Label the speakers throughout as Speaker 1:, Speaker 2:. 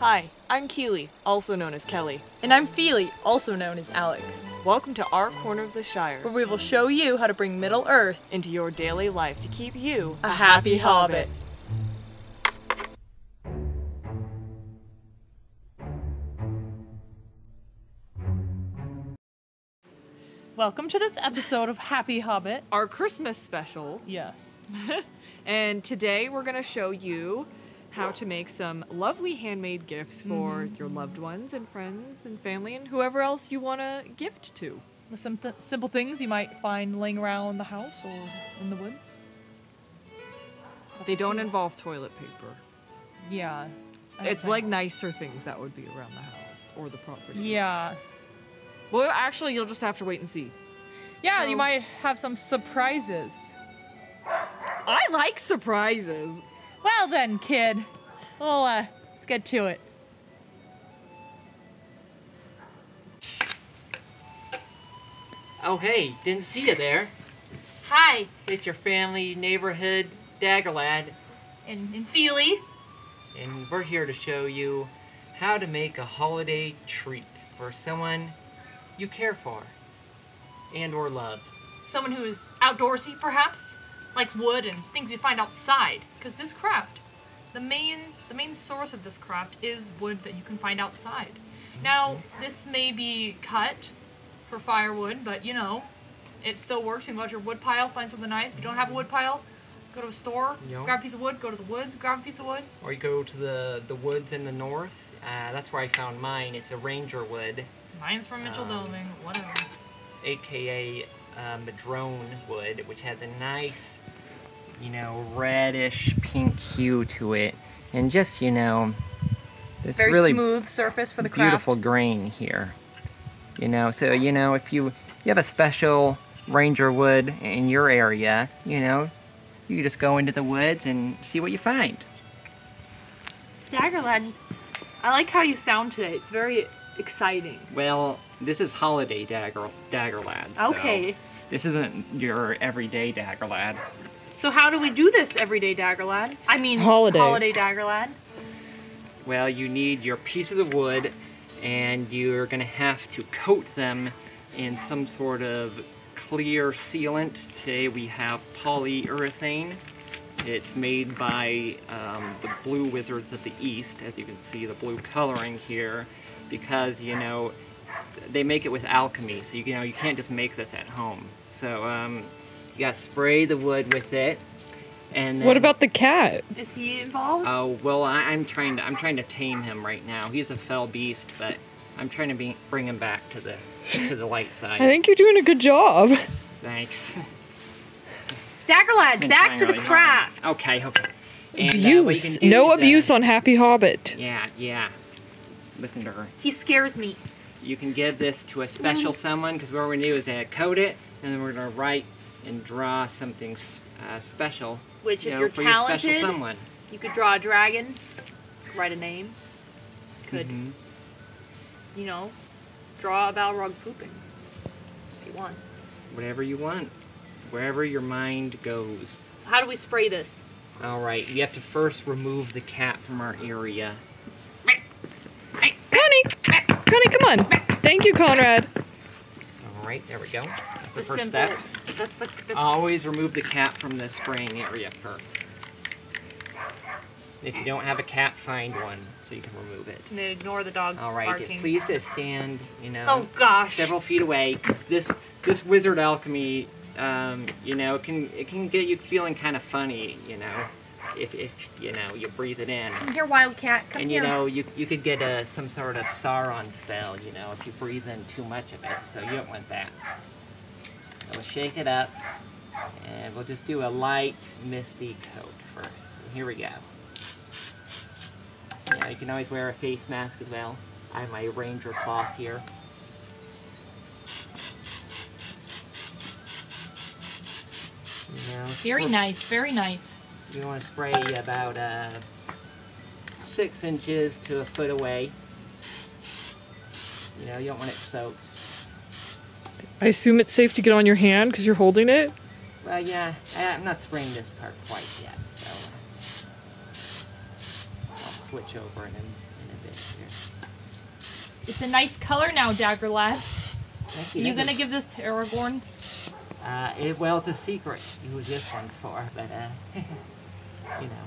Speaker 1: Hi, I'm Kili, also known as Kelly.
Speaker 2: And I'm Fili, also known as Alex.
Speaker 1: Welcome to our corner of the Shire,
Speaker 2: Where we will show you how to bring Middle Earth
Speaker 1: into your daily life to keep you
Speaker 2: a happy hobbit. Welcome to this episode of Happy Hobbit.
Speaker 1: Our Christmas special.
Speaker 2: Yes.
Speaker 1: And today we're going to show you how to make some lovely handmade gifts for your loved ones and friends and family and whoever else you want to gift to.
Speaker 2: Some simple things you might find laying around the house or in the woods.
Speaker 1: They don't involve toilet paper.
Speaker 2: Yeah.
Speaker 1: It's like nicer things that would be around the house or the property.
Speaker 2: Yeah.
Speaker 1: Well, actually, you'll just have to wait and see.
Speaker 2: Yeah,
Speaker 1: So-
Speaker 2: you might have some surprises.
Speaker 1: I like surprises.
Speaker 2: Well then, kid. Well, let's get to it.
Speaker 3: Oh hey, didn't see you there.
Speaker 2: Hi,
Speaker 3: It's your family neighborhood dagger lad,
Speaker 2: and Fili.
Speaker 3: and we're here to show you how to make a holiday treat for someone you care for and or love.
Speaker 4: Someone who is outdoorsy, perhaps, likes wood and things you find outside. Because this craft, the main source of this craft is wood that you can find outside. Now, this may be cut for firewood, but you know, it still works. You can go out to your wood pile, find something nice. If you don't have a wood pile, go to a store,
Speaker 3: Yep.
Speaker 4: grab a piece of wood, go to the woods, grab a piece of wood.
Speaker 3: Or you go to the woods in the north. That's where I found mine. It's a ranger wood,
Speaker 4: Mine's from Mitchell Doming, whatever.
Speaker 3: aka madrone wood, which has a nice, reddish pink hue to it, and just this
Speaker 2: Very
Speaker 3: really
Speaker 2: smooth surface for the craft.
Speaker 3: beautiful grain here. So if you have a special ranger wood in your area, you just go into the woods and see what you find.
Speaker 4: Daggerlad, I like how you sound today. It's very exciting.
Speaker 3: Well, this is holiday dagger lad. So
Speaker 4: Okay.
Speaker 3: this isn't your everyday dagger lad.
Speaker 4: So how do we do this everyday Daggerlad? I mean,
Speaker 1: Holiday
Speaker 4: Daggerlad.
Speaker 3: Well, you need your pieces of wood, and you're gonna have to coat them in some sort of clear sealant. Today we have polyurethane. It's made by the Blue Wizards of the East, as you can see the blue coloring here, because they make it with alchemy, so you can't just make this at home. So you gotta spray the wood with it, and then,
Speaker 1: What about the cat?
Speaker 4: Is he involved?
Speaker 3: Oh well, I'm trying to tame him right now. He's a fell beast, but I'm trying to bring him back to the light side.
Speaker 1: I think you're doing a good job.
Speaker 3: Thanks.
Speaker 4: Daggerlad,
Speaker 3: Been
Speaker 4: back
Speaker 3: trying
Speaker 4: to the
Speaker 3: really
Speaker 4: craft.
Speaker 3: hard. Okay. And, what you
Speaker 1: Abuse.
Speaker 3: can do
Speaker 1: No
Speaker 3: is,
Speaker 1: abuse on Happy Hobbit.
Speaker 3: Yeah. Listen to her.
Speaker 4: He scares me.
Speaker 3: You can give this to a special someone, because what we're going to do is coat it, and then we're going to write and draw something special.
Speaker 4: Which, if you're
Speaker 3: for your special
Speaker 4: talented,
Speaker 3: someone.
Speaker 4: you could draw a dragon, write a name, could,
Speaker 3: Mhm.
Speaker 4: Draw a Balrog pooping, if you want.
Speaker 3: Whatever you want. Wherever your mind goes.
Speaker 4: So how do we spray this?
Speaker 3: Alright, you have to first remove the cat from our area.
Speaker 1: Connie, come on. Thank you, Conrad.
Speaker 3: Alright, there we go. That's the
Speaker 4: It's
Speaker 3: first
Speaker 4: simple.
Speaker 3: step.
Speaker 4: That's the
Speaker 3: Always remove the cat from the spraying area first. If you don't have a cat, find one so you can remove it.
Speaker 4: and then ignore the dog
Speaker 3: Alright,
Speaker 4: barking.
Speaker 3: please just stand,
Speaker 4: Oh gosh.
Speaker 3: several feet away. 'Cause this wizard alchemy, it can get you feeling kind of funny, if you breathe it in.
Speaker 4: Come here, Wildcat. Come
Speaker 3: And
Speaker 4: here.
Speaker 3: you could get some sort of Sauron spell, if you breathe in too much of it. So you don't want that. So we'll shake it up, and we'll just do a light misty coat first. So here we go. You can always wear a face mask as well. I have my ranger cloth here.
Speaker 4: Very nice. Very nice.
Speaker 3: You want to spray about 6 inches to a foot away. You don't want it soaked.
Speaker 1: I assume it's safe to get on your hand because you're holding it.
Speaker 3: Well, yeah, I'm not spraying this part quite yet, so I'll switch over in a a bit here.
Speaker 4: It's a nice color now, Dagger Lad.
Speaker 3: Thank
Speaker 4: Are you gonna give this to Aragorn?
Speaker 3: Well, it's a secret who this one's for, but, you know.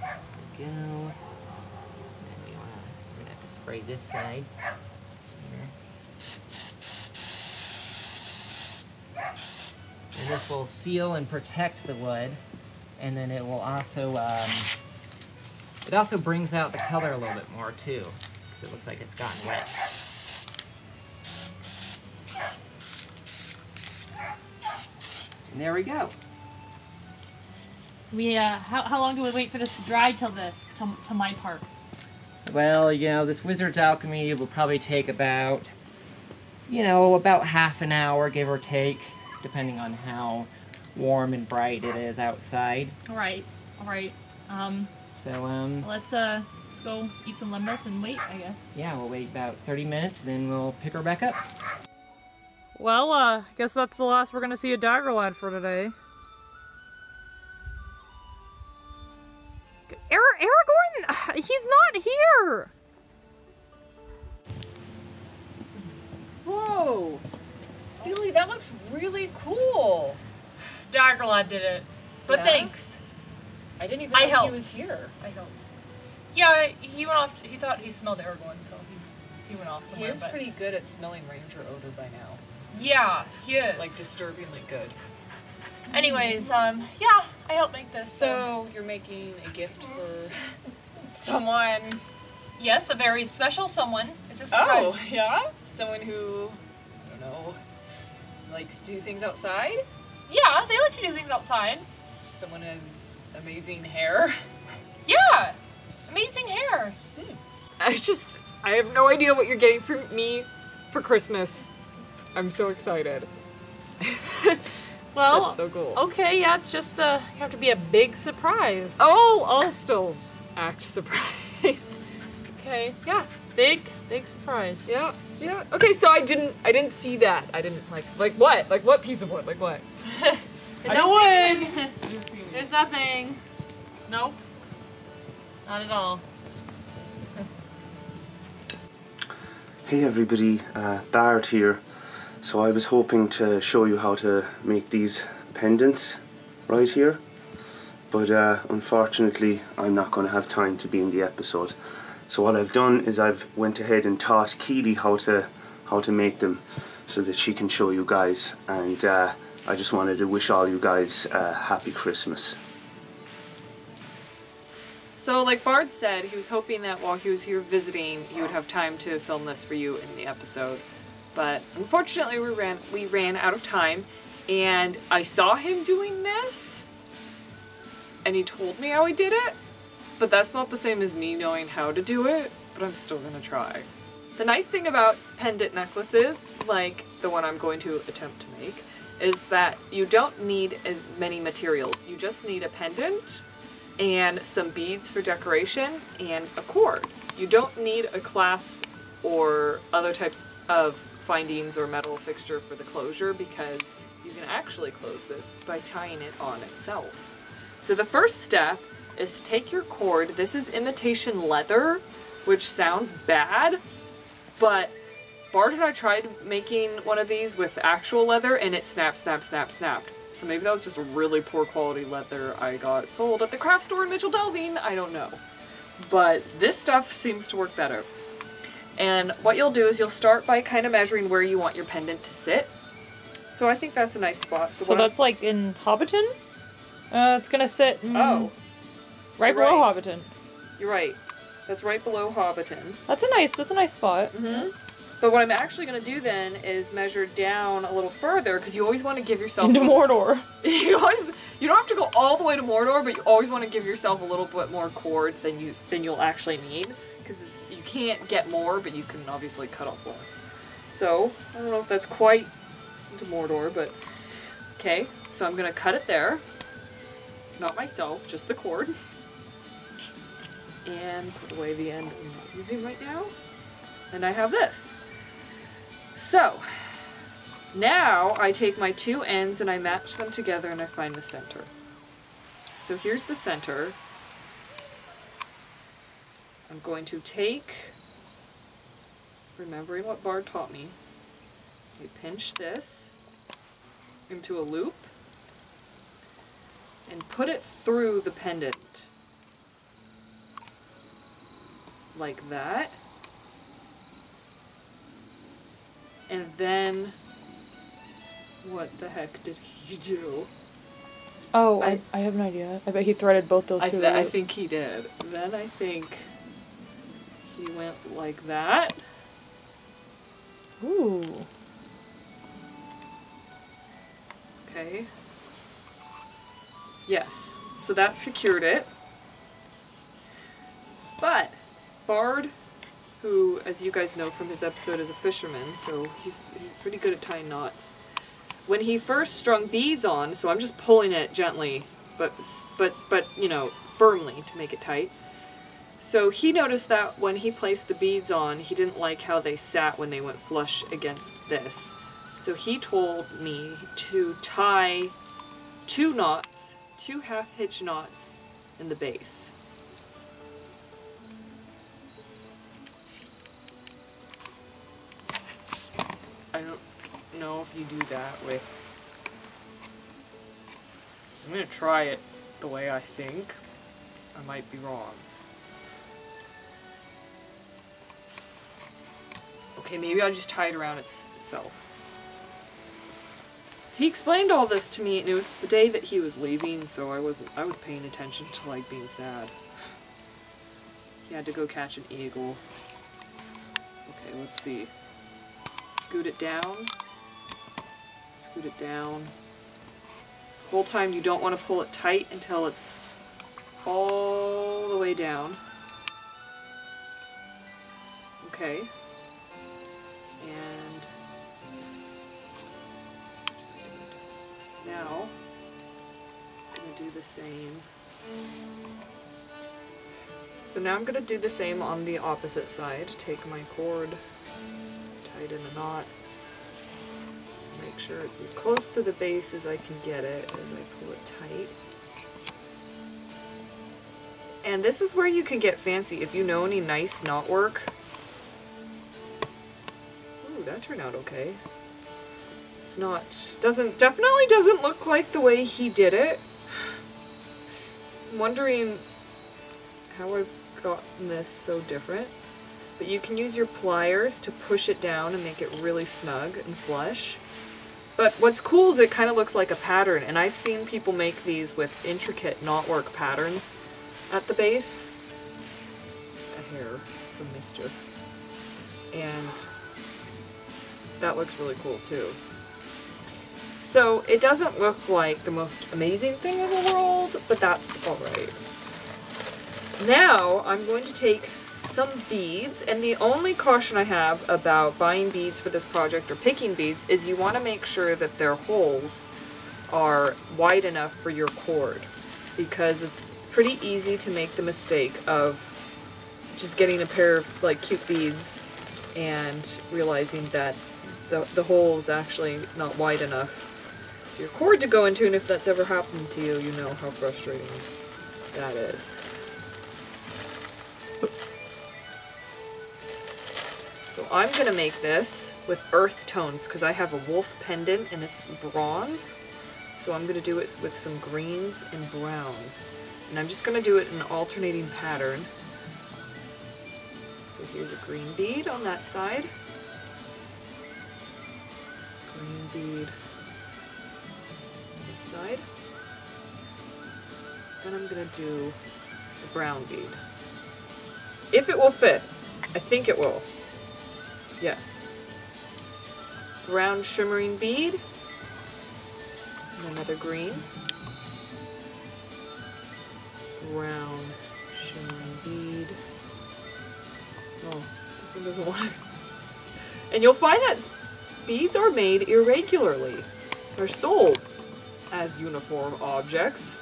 Speaker 3: There we go. Then we're gonna have to spray this side. Here. And this will seal and protect the wood, and then it will also, it also brings out the color a little bit more too, because it looks like it's gotten wet. And there we go.
Speaker 4: We how long do we wait for this to dry till to my part?
Speaker 3: Well, you know, this wizard's alchemy will probably take about, you know, about half an hour, give or take, depending on how warm and bright it is outside.
Speaker 4: All right.
Speaker 3: So,
Speaker 4: Let's go eat some lemons and wait, I guess.
Speaker 3: yeah, we'll wait about 30 minutes, then we'll pick her back up.
Speaker 2: Well, I guess that's the last we're gonna see of Dagger Lad for today. Aragorn, he's not here.
Speaker 1: Whoa! Fili, that looks really cool.
Speaker 4: Dagger Lad did it, but
Speaker 1: Yeah?
Speaker 4: thanks.
Speaker 1: I didn't even
Speaker 4: I
Speaker 1: know he
Speaker 4: helped.
Speaker 1: was here.
Speaker 4: I helped. Yeah, he went off. He thought he smelled Aragorn, so he went off
Speaker 1: He
Speaker 4: somewhere.
Speaker 1: is
Speaker 4: but-
Speaker 1: pretty good at smelling ranger odor by now.
Speaker 4: Yeah, he is.
Speaker 1: Like, disturbingly good.
Speaker 4: Anyways, yeah, I helped make this.
Speaker 1: So, you're making a gift for someone.
Speaker 4: Yes, a very special someone. It's a surprise.
Speaker 1: Oh, yeah? Someone who, I don't know, likes to do things outside?
Speaker 4: Yeah, they like to do things outside.
Speaker 1: Someone who has amazing hair?
Speaker 4: Yeah, amazing hair.
Speaker 1: I have no idea what you're getting for me for Christmas. I'm so excited.
Speaker 2: Well,
Speaker 1: That's so cool.
Speaker 2: okay, yeah, it's just have to be a big surprise.
Speaker 1: Oh, I'll still act surprised.
Speaker 2: Okay, yeah, big surprise.
Speaker 1: Yeah, yeah. Okay, so I didn't see that. I didn't like what? Like what piece of wood? Like what?
Speaker 4: No wood. There's nothing. Nope. Not at all.
Speaker 5: Hey everybody, Bard here. So I was hoping to show you how to make these pendants right here, but unfortunately I'm not going to have time to be in the episode. So what I've done is I've went ahead and taught Kili how to make them so that she can show you guys, and I just wanted to wish all you guys a happy Christmas.
Speaker 1: So, like Bard said, he was hoping that while he was here visiting, he would have time to film this for you in the episode. But unfortunately, we ran out of time, and I saw him doing this, and he told me how he did it, but that's not the same as me knowing how to do it, but I'm still gonna try. The nice thing about pendant necklaces, like the one I'm going to attempt to make, is that you don't need as many materials. You just need a pendant and some beads for decoration and a cord. You don't need a clasp or other types of findings or metal fixture for the closure, because you can actually close this by tying it on itself. So the first step is to take your cord. This is imitation leather, which sounds bad, but Bart and I tried making one of these with actual leather and it snapped. So maybe that was just a really poor quality leather I got sold at the craft store in Mitchell Delving, I don't know. But this stuff seems to work better. And what you'll do is you'll start by kind of measuring where you want your pendant to sit. So I think that's a nice spot.
Speaker 2: So that's like in Hobbiton? It's gonna sit
Speaker 1: Oh,
Speaker 2: right
Speaker 1: you're
Speaker 2: below
Speaker 1: right.
Speaker 2: Hobbiton.
Speaker 1: You're right. That's right below Hobbiton.
Speaker 2: That's a nice spot.
Speaker 1: But what I'm actually going to do then is measure down a little further, because you always want to give yourself...
Speaker 2: Into Mordor.
Speaker 1: you don't have to go all the way to Mordor, but you always want to give yourself a little bit more cord than you'll actually need, because you can't get more, but you can obviously cut off less. So, I don't know if that's quite into Mordor, but... Okay, so I'm going to cut it there. Not myself, just the cord. And put away the end I'm not using right now. And I have this. So, now I take my two ends and I match them together and I find the center. So here's the center. I'm going to take, remembering what Bard taught me, I pinch this into a loop and put it through the pendant. Like that. And then, what the heck did he do?
Speaker 2: Oh, I have an idea. I bet he threaded both those through.
Speaker 1: I think he did. Then I think he went like that.
Speaker 2: Ooh.
Speaker 1: Okay. Yes. So that secured it. But Bard, who, as you guys know from his episode, is a fisherman, so he's pretty good at tying knots. When he first strung beads on, so I'm just pulling it gently, but you know, firmly to make it tight. So he noticed that when he placed the beads on, he didn't like how they sat when they went flush against this. So he told me to tie 2 knots, 2 half-hitch knots in the base. I don't know if you do that with... I'm going to try it the way I think. I might be wrong. Okay, maybe I'll just tie it around itself. He explained all this to me, and it was the day that he was leaving, so I was paying attention to, like, being sad. He had to go catch an eagle. Okay, let's see. Scoot it down. Scoot it down. The whole time you don't want to pull it tight until it's all the way down. Okay. And now I'm going to do the same. So now I'm going to do the same on the opposite side. Take my cord, tie it in a knot, make sure it's as close to the base as I can get it as I pull it tight. And this is where you can get fancy if you know any nice knot work. Ooh, that turned out okay. It's not, definitely doesn't look like the way he did it. I'm wondering how I've gotten this so different. But you can use your pliers to push it down and make it really snug and flush. But what's cool is it kind of looks like a pattern, and I've seen people make these with intricate knotwork patterns at the base. A hair from Mischief. And that looks really cool too. So it doesn't look like the most amazing thing in the world, but that's alright. Now I'm going to take some beads, and the only caution I have about buying beads for this project or picking beads is you want to make sure that their holes are wide enough for your cord, because it's pretty easy to make the mistake of just getting a pair of like cute beads and realizing that the hole is actually not wide enough for your cord to go into, and if that's ever happened to you, you know how frustrating that is. So I'm going to make this with earth tones because I have a wolf pendant and it's bronze. So I'm going to do it with some greens and browns. And I'm just going to do it in an alternating pattern. So here's a green bead on that side. Green bead on this side. Then I'm going to do the brown bead. If it will fit. I think it will. Yes. Brown shimmering bead. And another green. Brown shimmering bead. Oh, this one doesn't want it. And you'll find that beads are made irregularly. They're sold as uniform objects,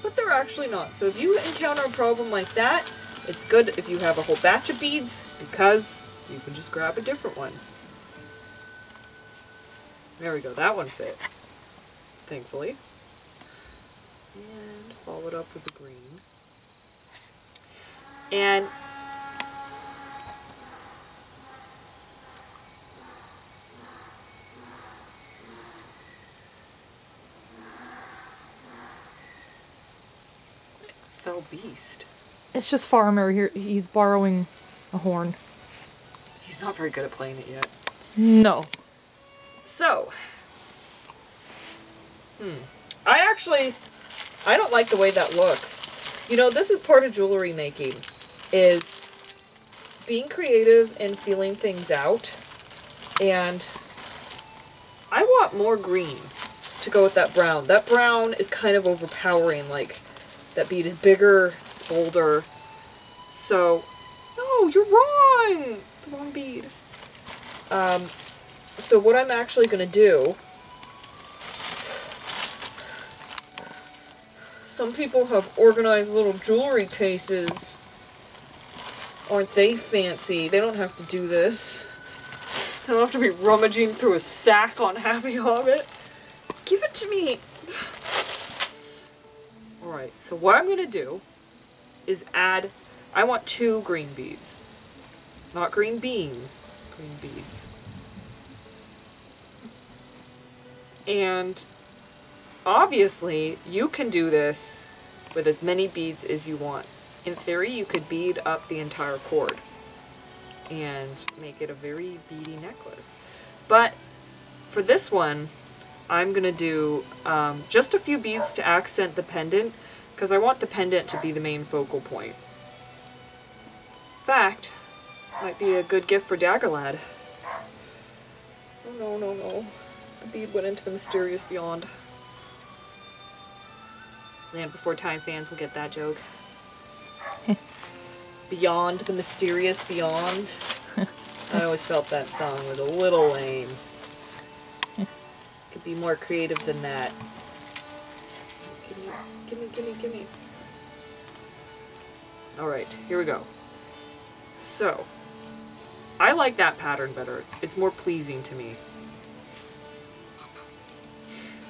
Speaker 1: but they're actually not. So if you encounter a problem like that, it's good if you have a whole batch of beads, because you can just grab a different one. There we go, that one fit, thankfully. And follow it up with the green. And fell beast.
Speaker 2: It's just Farmer here. He's borrowing a horn.
Speaker 1: He's not very good at playing it yet.
Speaker 2: No.
Speaker 1: So, I don't like the way that looks. You know, this is part of jewelry making, is being creative and feeling things out. And I want more green to go with that brown. That brown is kind of overpowering, like, that bead is bigger, it's bolder. So, no, you're wrong! It's the wrong bead. So what I'm actually gonna do, some people have organized little jewelry cases. Aren't they fancy? They don't have to do this. They don't have to be rummaging through a sack on Happy Hobbit. Give it to me! Alright, so what I'm gonna do is add, I want 2 green beads. Not green beans, green beads. And obviously, you can do this with as many beads as you want. In theory, you could bead up the entire cord and make it a very beady necklace. But for this one, I'm going to do just a few beads to accent the pendant, because I want the pendant to be the main focal point. In fact, this might be a good gift for Daggerlad. Oh no, no, no. The bead went into the mysterious beyond. Land Before Time fans will get that joke. Beyond the mysterious beyond. I always felt that song was a little lame. Could be more creative than that. Gimme, gimme, gimme, gimme. Alright, here we go. So, I like that pattern better. It's more pleasing to me.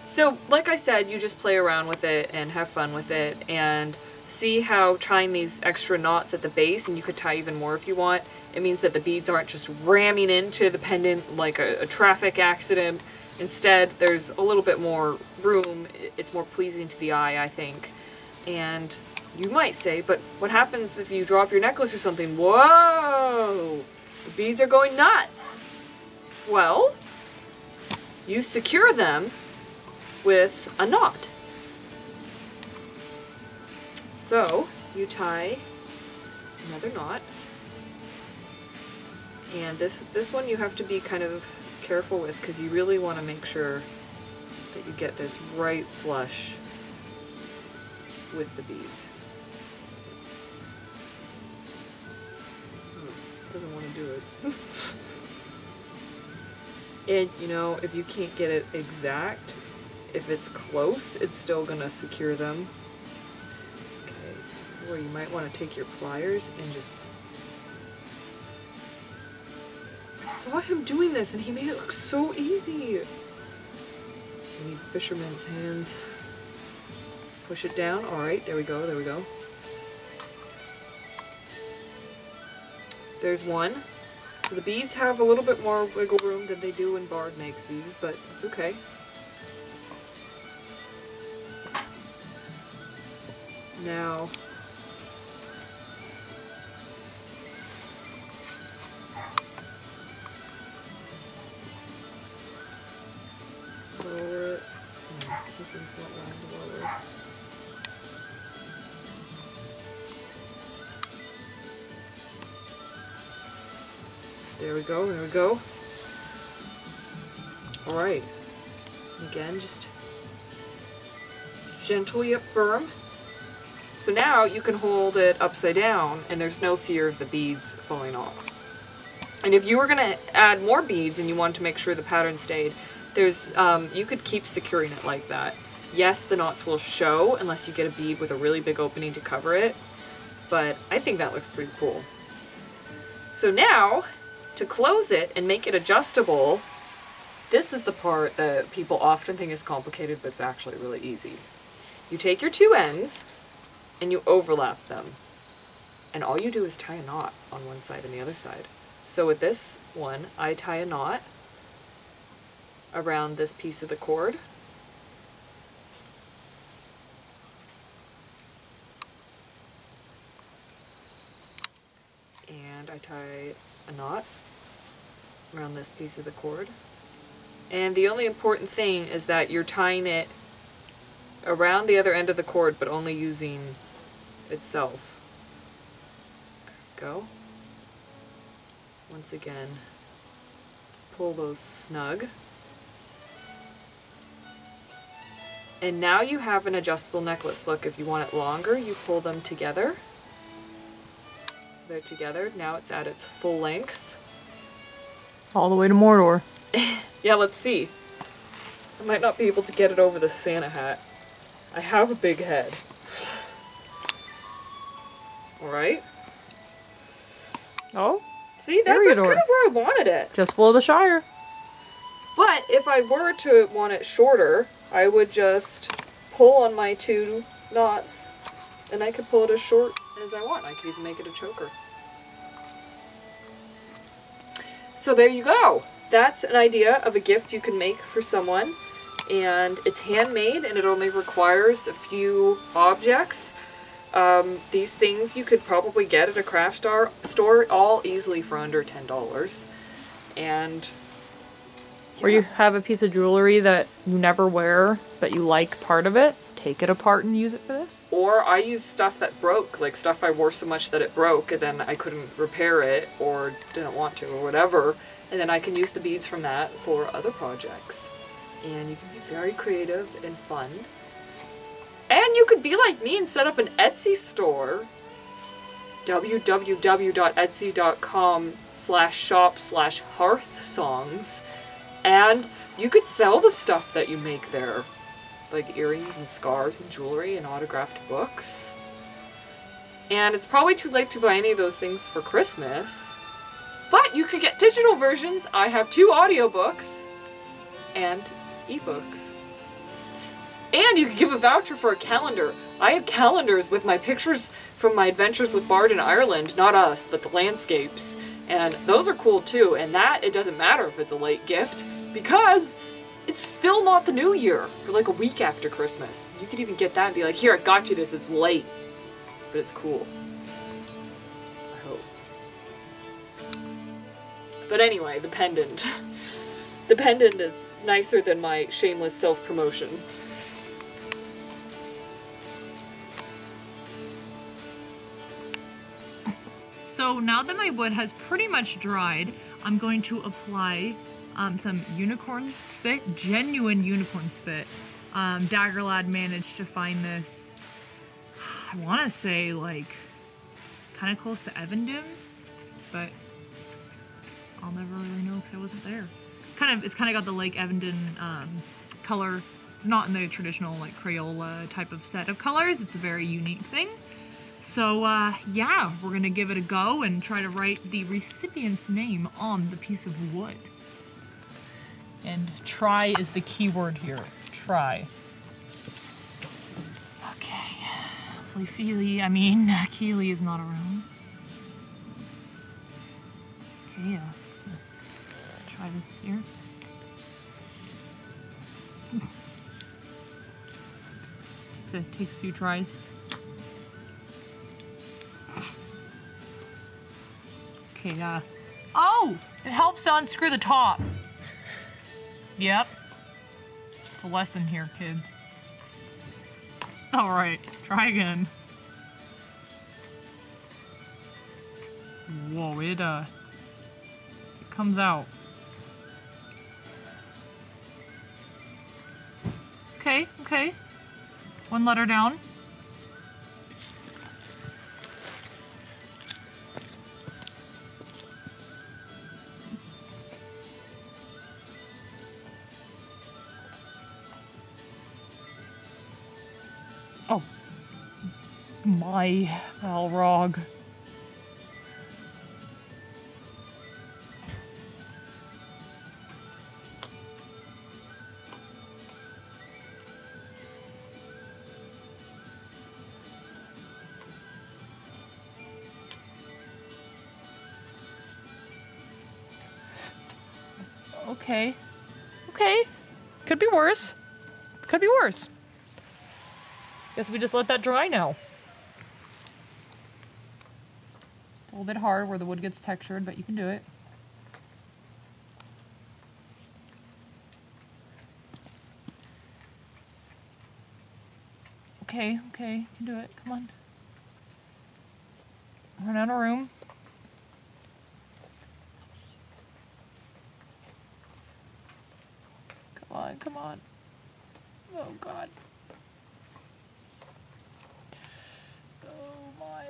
Speaker 1: So, like I said, you just play around with it and have fun with it and see how tying these extra knots at the base, and you could tie even more if you want, it means that the beads aren't just ramming into the pendant like a traffic accident. Instead, there's a little bit more room. It's more pleasing to the eye, I think. And you might say, but what happens if you drop your necklace or something? Whoa! The beads are going nuts! Well, you secure them with a knot. So, you tie another knot. And this one you have to be kind of careful with, because you really want to make sure that you get this right flush with the beads. It doesn't want to do it. And, you know, if you can't get it exact, if it's close, it's still going to secure them. Okay, this is where you might want to take your pliers and just... I saw him doing this and he made it look so easy. So you need fisherman's hands. Push it down. Alright, there we go, there we go. There's one. So the beads have a little bit more wiggle room than they do when Bard makes these, but it's okay. Now, lower it. This one's not round lower. There we go, there we go. Alright. Again, just gently up firm. So now you can hold it upside down and there's no fear of the beads falling off. And if you were going to add more beads and you wanted to make sure the pattern stayed, there's you could keep securing it like that. Yes, the knots will show unless you get a bead with a really big opening to cover it, but I think that looks pretty cool. So now, to close it and make it adjustable, this is the part that people often think is complicated, but it's actually really easy. You take your two ends and you overlap them. and all you do is tie a knot on one side and the other side. So with this one, I tie a knot around this piece of the cord. And I tie a knot around this piece of the cord. And the only important thing is that you're tying it around the other end of the cord, but only using itself. Go. Once again, pull those snug. And now you have an adjustable necklace. Look, if you want it longer, you pull them together. So they're together. Now it's at its full length.
Speaker 2: All the way to Mordor.
Speaker 1: Yeah, let's see. I might not be able to get it over the Santa hat. I have a big head. Alright.
Speaker 2: Oh,
Speaker 1: See, that's kind of where I wanted it.
Speaker 2: just below the Shire.
Speaker 1: But if I were to want it shorter, I would just pull on my 2 knots, and I could pull it as short as I want. I could even make it a choker. So there you go. That's an idea of a gift you can make for someone, and it's handmade, and it only requires a few objects. These things you could probably get at a craft store all easily for under $10. And
Speaker 2: Or you have a piece of jewelry that you never wear, but you like part of it, take it apart and use it for this.
Speaker 1: Or I use stuff that broke, like stuff I wore so much that it broke and then I couldn't repair it or didn't want to or whatever, and then I can use the beads from that for other projects. And you can be very creative and fun. And you could be like me and set up an Etsy store. www.etsy.com/shop/hearthsongs. And you could sell the stuff that you make there. Like earrings and scarves and jewelry and autographed books. And it's probably too late to buy any of those things for Christmas. But you could get digital versions. I have 2 audiobooks and ebooks. And you could give a voucher for a calendar. I have calendars with my pictures from my adventures with Bard in Ireland. Not us, but the landscapes. And those are cool too. And that, it doesn't matter if it's a late gift, because it's still not the new year for like a week after Christmas. You could even get that and be like, here, I got you this, it's late. But it's cool. I hope. But anyway, the pendant. The pendant is nicer than my shameless self-promotion.
Speaker 4: So now that my wood has pretty much dried, I'm going to apply some unicorn spit, genuine unicorn spit. Daggerlad managed to find this, I want to say like kind of close to Evandune, but I'll never really know because I wasn't there. It's kind of got the Lake Evandune color. It's not in the traditional like Crayola type of set of colors. It's a very unique thing. So yeah, we're gonna give it a go and try to write the recipient's name on the piece of wood.
Speaker 2: And try is the key word here. Try.
Speaker 4: Okay. Hopefully Kili is not around. Okay, yeah, let's try this here. Takes a few tries. Okay, oh! It helps to unscrew the top. Yep. It's a lesson here, kids. Alright, try again. Whoa, it comes out. Okay, okay. 1 letter down. Oh. My Balrog.
Speaker 2: Okay. Okay. Could be worse. Could be worse. Guess we just let that dry now. It's a little bit hard where the wood gets textured, but you can do it. Okay, okay, you can do it. Come on. Run out of room. Come on, come on. Oh, God. Oh, my.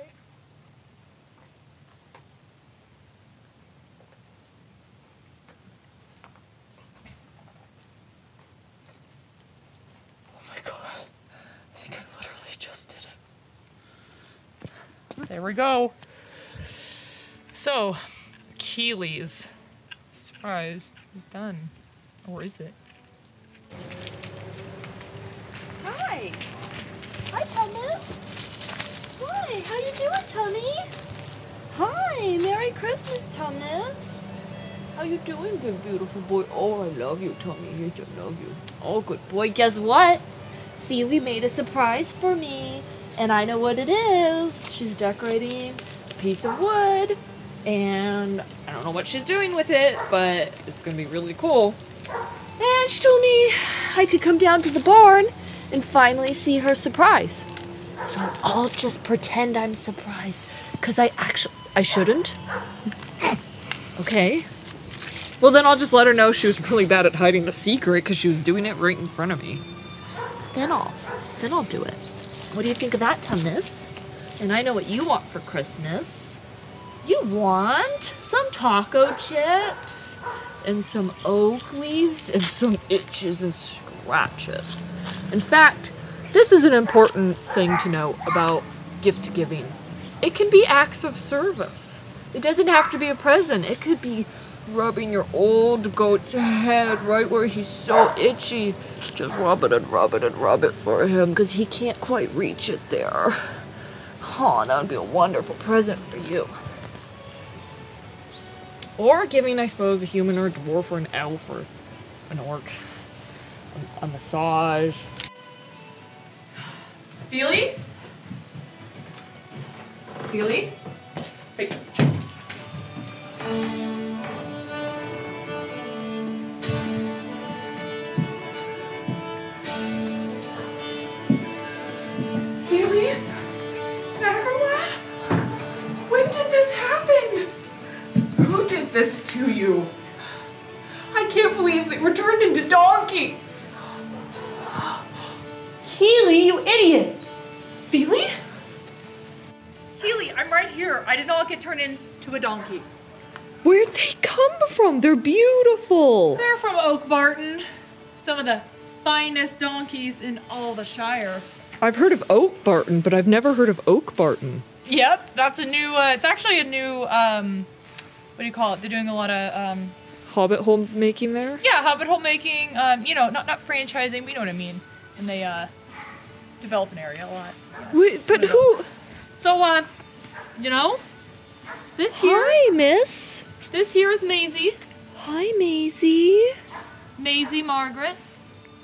Speaker 2: Oh, my God. I think I literally just did it. There we go. So, Kili's surprise is done. Or is it?
Speaker 6: Hi. Hi, Thomas. Hi, how you doing, Tommy? Hi, Merry Christmas, Thomas. How you doing, big beautiful boy? Oh, I love you, Tommy. Yes, I love you. Oh, good boy. Guess what? Fili made a surprise for me, and I know what it is. She's decorating a piece of wood, and I don't know what she's doing with it, but it's gonna be really cool. And she told me I could come down to the barn and finally see her surprise. So I'll just pretend I'm surprised, because I shouldn't. Okay.
Speaker 2: Well, then I'll just let her know she was really bad at hiding the secret because she was doing it right in front of me.
Speaker 6: Then I'll do it. What do you think of that, Thomas? And I know what you want for Christmas. You want some taco chips and some oak leaves and some itches and scratches. In fact, this is an important thing to know about gift giving. It can be acts of service. It doesn't have to be a present. It could be rubbing your old goat's head right where he's so itchy. Just rub it and rub it and rub it for him because he can't quite reach it there. Oh, that would be a wonderful present for you.
Speaker 2: Or giving, I suppose, a human or a dwarf or an elf or an orc a massage.
Speaker 1: Fili? Fili? Hey. Fili? Daggerlad? When did this happen? Who did this to you? I can't believe they were turned into donkeys.
Speaker 6: Kili, you idiot!
Speaker 1: Fili?
Speaker 4: Kili, I'm right here. I did not get turned into a donkey.
Speaker 2: Where'd they come from? They're beautiful.
Speaker 4: They're from Oak Barton. Some of the finest donkeys in all the Shire.
Speaker 2: I've heard of Oak Barton, but I've never heard of Oak Barton.
Speaker 4: Yep, that's a new, it's actually a new, what do you call it? They're doing a lot of,
Speaker 2: Hobbit homemaking there?
Speaker 4: yeah, Hobbit homemaking, you know, not franchising, but you know what I mean. And they, develop an area a lot.
Speaker 2: Wait, but who?
Speaker 4: So, you know, this here,
Speaker 6: Hi, miss.
Speaker 4: this here is Maisie.
Speaker 6: Hi, Maisie.
Speaker 4: Maisie Margaret.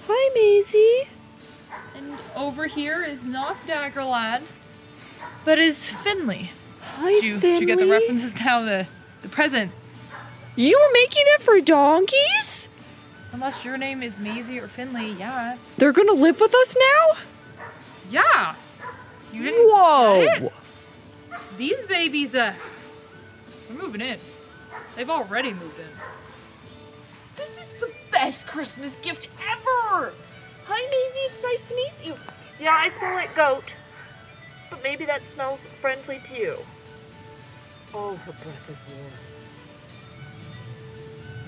Speaker 6: Hi, Maisie.
Speaker 4: And over here is not Daggerlad, but is Finley.
Speaker 6: Hi,
Speaker 4: Did you
Speaker 6: Finley.
Speaker 4: get the references now? The present.
Speaker 6: You were making it for donkeys?
Speaker 4: Unless your name is Maisie or Finley, yeah.
Speaker 2: They're gonna live with us now?
Speaker 4: Yeah! You didn't
Speaker 2: Whoa!
Speaker 4: get it? These babies, they're moving in. They've already moved in.
Speaker 6: This is the best Christmas gift ever! Hi, Maisie. It's nice to meet you. Yeah, I smell like goat. But maybe that smells friendly to you. Oh, her breath is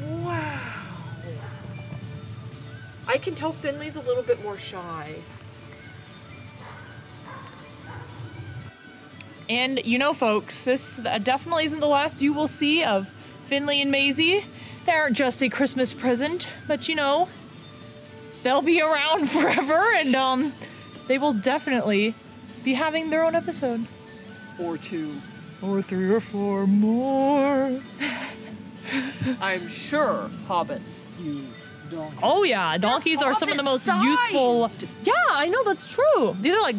Speaker 6: warm. Wow. I can tell Finley's a little bit more shy.
Speaker 2: And you know, folks, this definitely isn't the last you will see of Finley and Maisie. They aren't just a Christmas present, but you know, they'll be around forever, and they will definitely be having their own episode.
Speaker 3: Or two.
Speaker 2: Or 3 or 4 more.
Speaker 1: I'm sure hobbits use donkeys.
Speaker 2: Oh yeah, donkeys are some of the most useful. Yeah, I know, that's true. These are like.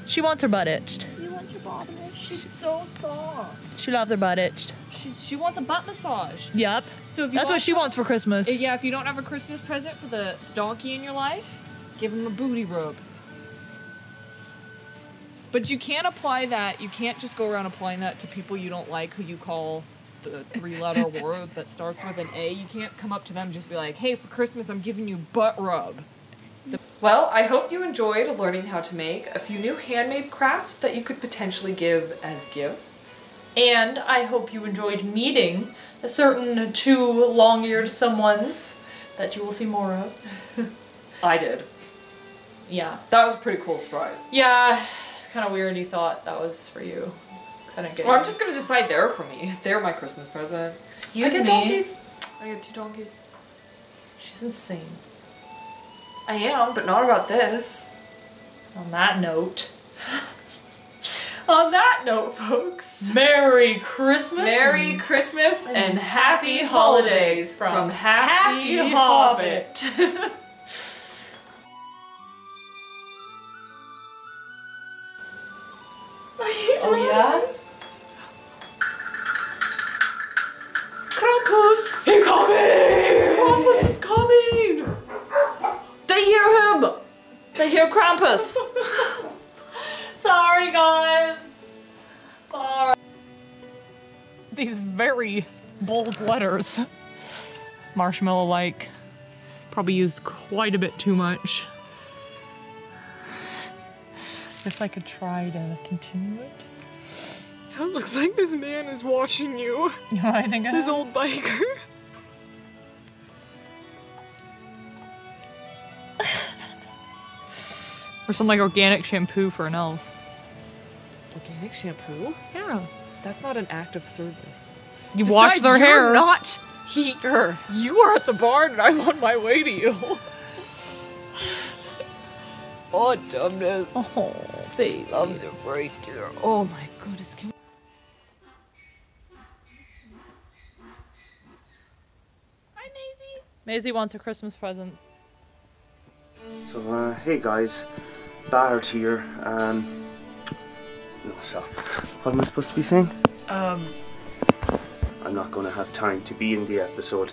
Speaker 2: She wants her butt itched.
Speaker 6: You want your bottom itch? She's so soft.
Speaker 2: She loves her butt itched.
Speaker 1: She wants a butt massage.
Speaker 2: Yep.
Speaker 1: So if you
Speaker 2: That's what she wants for Christmas.
Speaker 1: Yeah, if you don't have a Christmas present for the donkey in your life, give him a booty rub. But you can't apply that. You can't just go around applying that to people you don't like who you call the 3-letter word that starts with an A. You can't come up to them and just be like, hey, for Christmas I'm giving you butt rub. Well, I hope you enjoyed learning how to make a few new handmade crafts that you could potentially give as gifts.
Speaker 2: And I hope you enjoyed meeting a certain 2 long-eared someones that you will see more of.
Speaker 1: I did.
Speaker 2: Yeah.
Speaker 1: That was a pretty cool surprise.
Speaker 2: Yeah, it's kind of weird you thought that was for you. 'Cause I didn't get
Speaker 1: Well, I'm
Speaker 2: you.
Speaker 1: just gonna decide they're for me. They're my Christmas present.
Speaker 2: Excuse
Speaker 1: I get
Speaker 2: me.
Speaker 1: donkeys. I get 2 donkeys.
Speaker 2: She's insane.
Speaker 1: I am, but not about this.
Speaker 2: On that note.
Speaker 1: On that note, folks.
Speaker 2: Merry Christmas.
Speaker 1: Merry Christmas and happy holidays from Happy Hobbit.
Speaker 2: Oh yeah?
Speaker 1: Krampus!
Speaker 2: He's coming!
Speaker 1: Krampus is coming! They hear him! They hear Krampus!
Speaker 2: Sorry, guys. Sorry. These very bold letters. Marshmallow-like. Probably used quite a bit too much. Guess I could try to continue it.
Speaker 1: It looks like this man is watching you.
Speaker 2: You know what I think of
Speaker 1: This
Speaker 2: that?
Speaker 1: old biker.
Speaker 2: Or some like organic shampoo for an elf.
Speaker 1: Organic shampoo?
Speaker 2: Yeah.
Speaker 1: That's not an act of service.
Speaker 2: You wash their hair.
Speaker 1: You're not here. You are at the barn and I'm on my way to you. Oh, dumbness.
Speaker 2: Oh, baby.
Speaker 1: Loves her right there. Oh my goodness.
Speaker 6: Hi, Maisie.
Speaker 2: Maisie wants her Christmas presents.
Speaker 5: So, hey guys, Bart here. No, stop. What am I supposed to be saying? I'm not going to have time to be in the episode,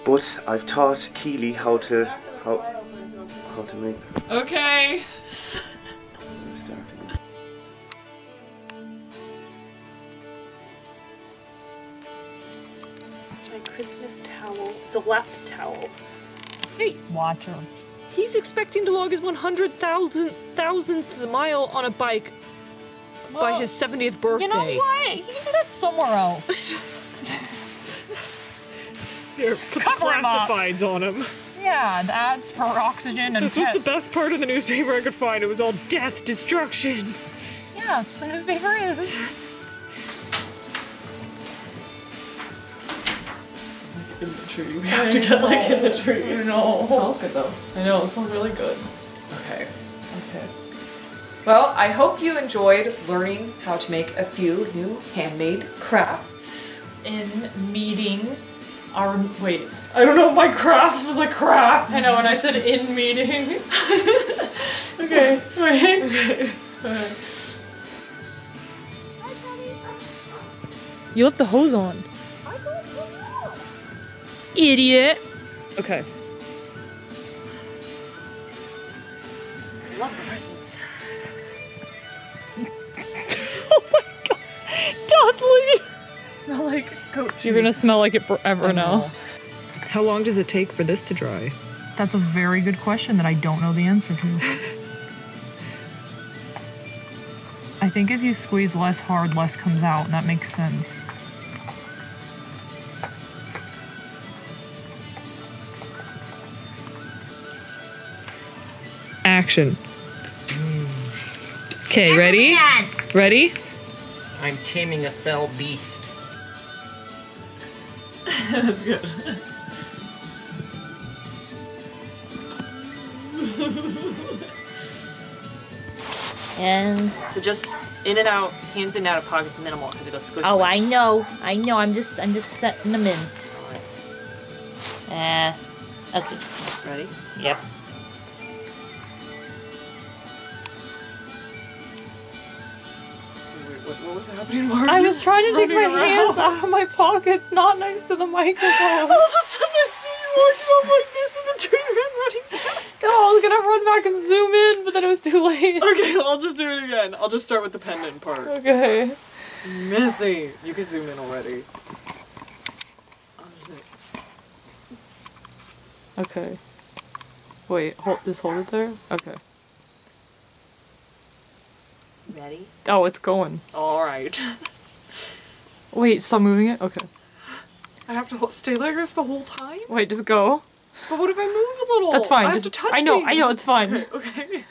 Speaker 5: but I've taught Kili how to make.
Speaker 1: Okay.
Speaker 6: It's my Christmas towel. It's a lap towel.
Speaker 1: Hey,
Speaker 2: Watch her.
Speaker 1: he's expecting to log his 100,000th mile on a bike by his 70th birthday.
Speaker 2: You know what? He can do that somewhere else.
Speaker 1: There, put the
Speaker 2: Cover him up.
Speaker 1: classifieds on him.
Speaker 2: Yeah, the ads for oxygen and
Speaker 1: This was the
Speaker 2: pets.
Speaker 1: best part of the newspaper I could find. It was all death, destruction.
Speaker 2: Yeah, that's what the newspaper is.
Speaker 1: In the tree. We have to get like in the tree.
Speaker 2: I know.
Speaker 1: It smells good though.
Speaker 2: I know, it smells really good.
Speaker 1: Okay. Okay. Well, I hope you enjoyed learning how to make a few new handmade crafts.
Speaker 2: In meeting our wait.
Speaker 1: I don't know, my crafts was a craft.
Speaker 2: I know when I said in meeting.
Speaker 1: Okay, wait.
Speaker 6: Hi, Teddy.
Speaker 2: You left the hose on.
Speaker 6: I don't know.
Speaker 2: Idiot.
Speaker 1: Okay.
Speaker 6: Love presents.
Speaker 1: Oh my god. Dudley!
Speaker 2: Smell like goat cheese. You're gonna smell like it forever now.
Speaker 1: How long does it take for this to dry?
Speaker 2: That's a very good question that I don't know the answer to. I think if you squeeze less hard, less comes out, and that makes sense.
Speaker 1: Action. Okay, ready? Ready?
Speaker 3: I'm taming a fell beast.
Speaker 1: That's good.
Speaker 6: And
Speaker 1: So just In and out, hands in and out of pockets minimal because it goes squish.
Speaker 2: Oh,
Speaker 1: squish.
Speaker 2: I know. I'm just setting them in. Okay.
Speaker 1: Ready?
Speaker 2: Yep.
Speaker 1: What was happening, Mark?
Speaker 2: I was trying to take my
Speaker 1: Running
Speaker 2: hands
Speaker 1: around.
Speaker 2: out of my pockets, not next to the microphone.
Speaker 1: All of a sudden I see you walking up like this and then turn around running back.
Speaker 2: I was gonna run back and zoom in, but then it was too late.
Speaker 1: Okay, I'll just do it again. I'll just start with the pendant part.
Speaker 2: Okay.
Speaker 1: Missy, you can zoom in already.
Speaker 2: Okay. Wait, hold it there? Okay.
Speaker 1: Ready?
Speaker 2: Oh, it's going.
Speaker 1: Alright.
Speaker 2: Wait, stop moving it? Okay.
Speaker 1: I have to stay like this the whole time?
Speaker 2: Wait, just go.
Speaker 1: But what if I move a little?
Speaker 2: That's fine.
Speaker 1: I have
Speaker 2: Just,
Speaker 1: to touch
Speaker 2: I know,
Speaker 1: things.
Speaker 2: it's fine.
Speaker 1: Okay.